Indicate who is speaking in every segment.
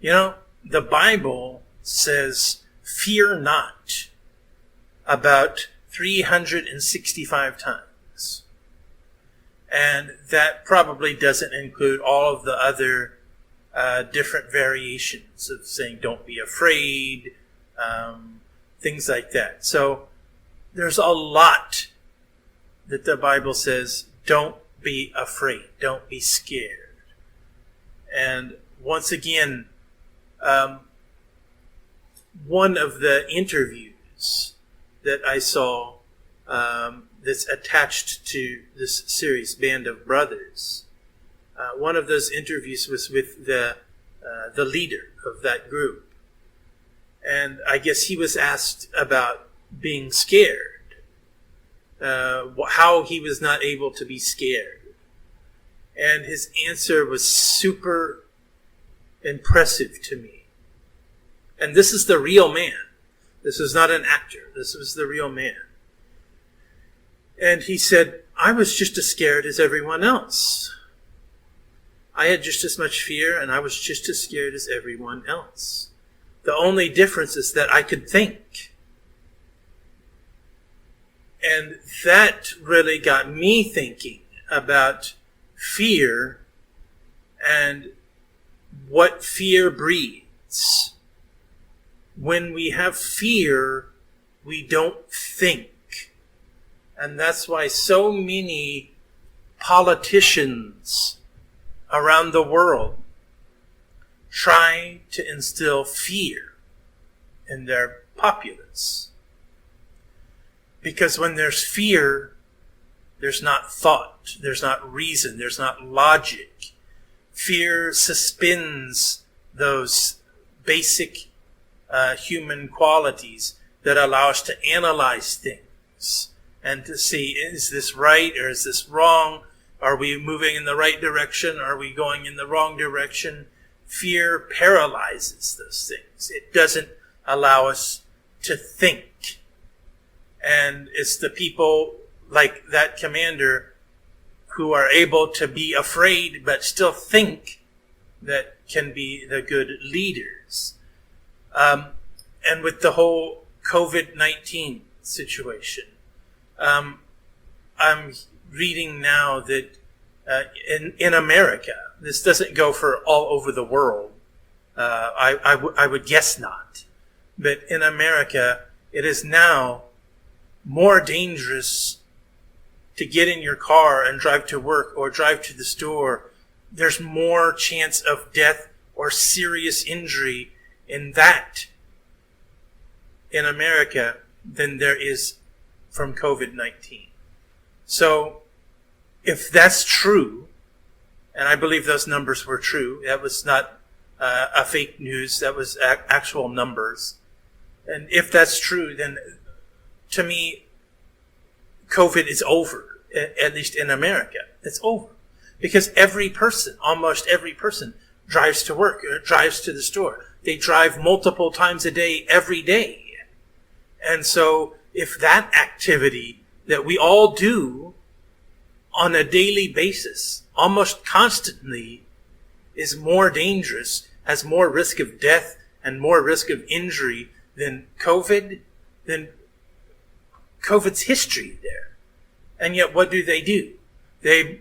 Speaker 1: The Bible says, fear not, about 365 times. And that probably doesn't include all of the other different variations of saying don't be afraid, things like that. So there's a lot that the Bible says, don't be afraid, don't be scared. And once again, one of the interviews that I saw that's attached to this series, Band of Brothers, one of those interviews was with the leader of that group. And I guess he was asked about being scared, how he was not able to be scared. And his answer was super impressive to me. And this is the real man. This was not an actor. This was the real man. And he said, I was just as scared as everyone else. I had just as much fear, and I was just as scared as everyone else. The only difference is that I could think. And that really got me thinking about fear and what fear breeds. When we have fear, we don't think. And that's why so many politicians around the world try to instill fear in their populace. Because when there's fear, there's not thought, there's not reason, there's not logic. Fear suspends those basic human qualities that allow us to analyze things and to see, is this right or is this wrong? Are we moving in the right direction? Are we going in the wrong direction? Fear paralyzes those things. It doesn't allow us to think. And it's the people like that commander who are able to be afraid but still think that can be the good leaders. And with the whole COVID-19 situation, I'm reading now that in America, this doesn't go for all over the world. I would guess not. But in America, it is now more dangerous to get in your car and drive to work or drive to the store. There's more chance of death or serious injury in that in America than there is from COVID-19. So if that's true, and I believe those numbers were true, that was not a fake news, that was actual numbers. And if that's true, then to me, COVID is over, at least in America. It's over. Because every person, almost every person, drives to work or drives to the store. They drive multiple times a day, every day. And so if that activity that we all do on a daily basis, almost constantly, is more dangerous, has more risk of death and more risk of injury than COVID, then COVID's history there. And yet what do? They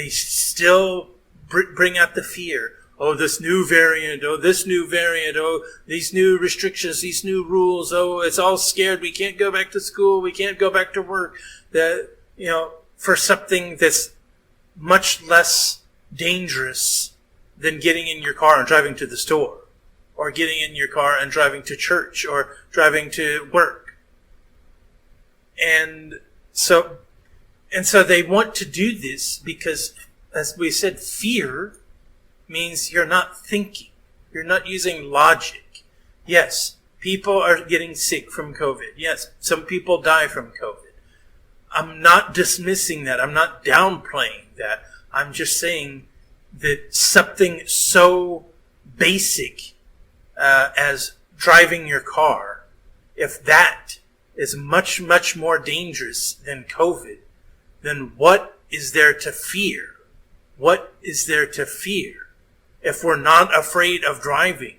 Speaker 1: still bring out the fear. Oh, this new variant. Oh, this new variant. Oh, these new restrictions, these new rules. Oh, it's all scared. We can't go back to school. We can't go back to work. For something that's much less dangerous than getting in your car and driving to the store, or getting in your car and driving to church, or driving to work. And so they want to do this because, as we said, fear means you're not thinking. You're not using logic. Yes, people are getting sick from COVID. Yes, some people die from COVID. I'm not dismissing that. I'm not downplaying that. I'm just saying that something so basic as driving your car, if that is much, much more dangerous than COVID, then what is there to fear? What is there to fear? if we're not afraid of driving,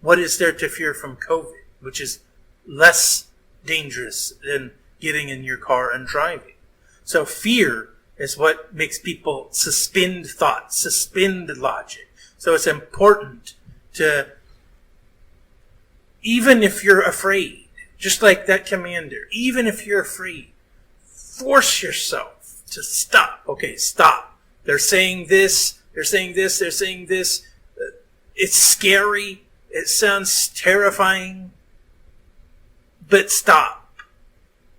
Speaker 1: what is there to fear from COVID, which is less dangerous than getting in your car and driving? So fear is what makes people suspend thought, suspend logic. So it's important to, even if you're afraid, just like that commander, even if you're afraid, force yourself to stop. Okay, stop. They're saying this, they're saying this, they're saying this. It's scary. It sounds terrifying. But stop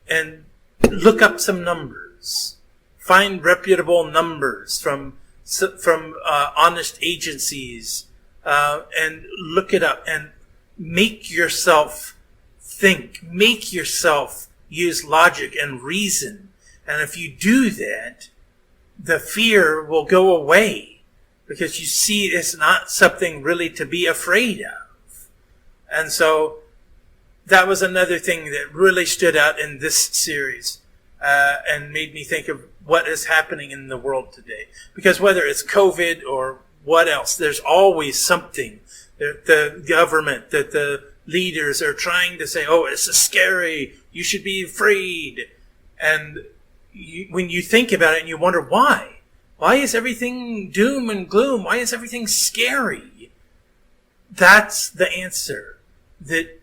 Speaker 1: and look up some numbers. Find reputable numbers from honest agencies and look it up and make yourself think. Make yourself use logic and reason. And if you do that, the fear will go away because you see it's not something really to be afraid of. And so that was another thing that really stood out in this series and made me think of what is happening in the world today. Because whether it's COVID or what else, there's always something that the government, that the leaders are trying to say, oh, this is scary, you should be afraid. And when you think about it and you wonder why is everything doom and gloom? Why is everything scary? That's the answer. That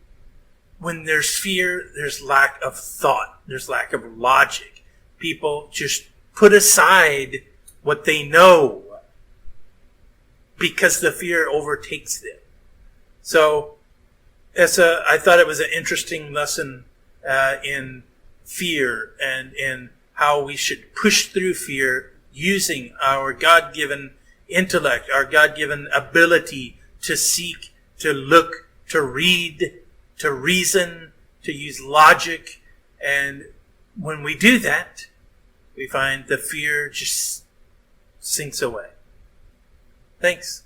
Speaker 1: when there's fear, there's lack of thought. There's lack of logic. People just put aside what they know because the fear overtakes them. So I thought it was an interesting lesson in fear and in how we should push through fear using our God-given intellect, our God-given ability to seek, to look, to read, to reason, to use logic. And when we do that, we find the fear just sinks away. Thanks.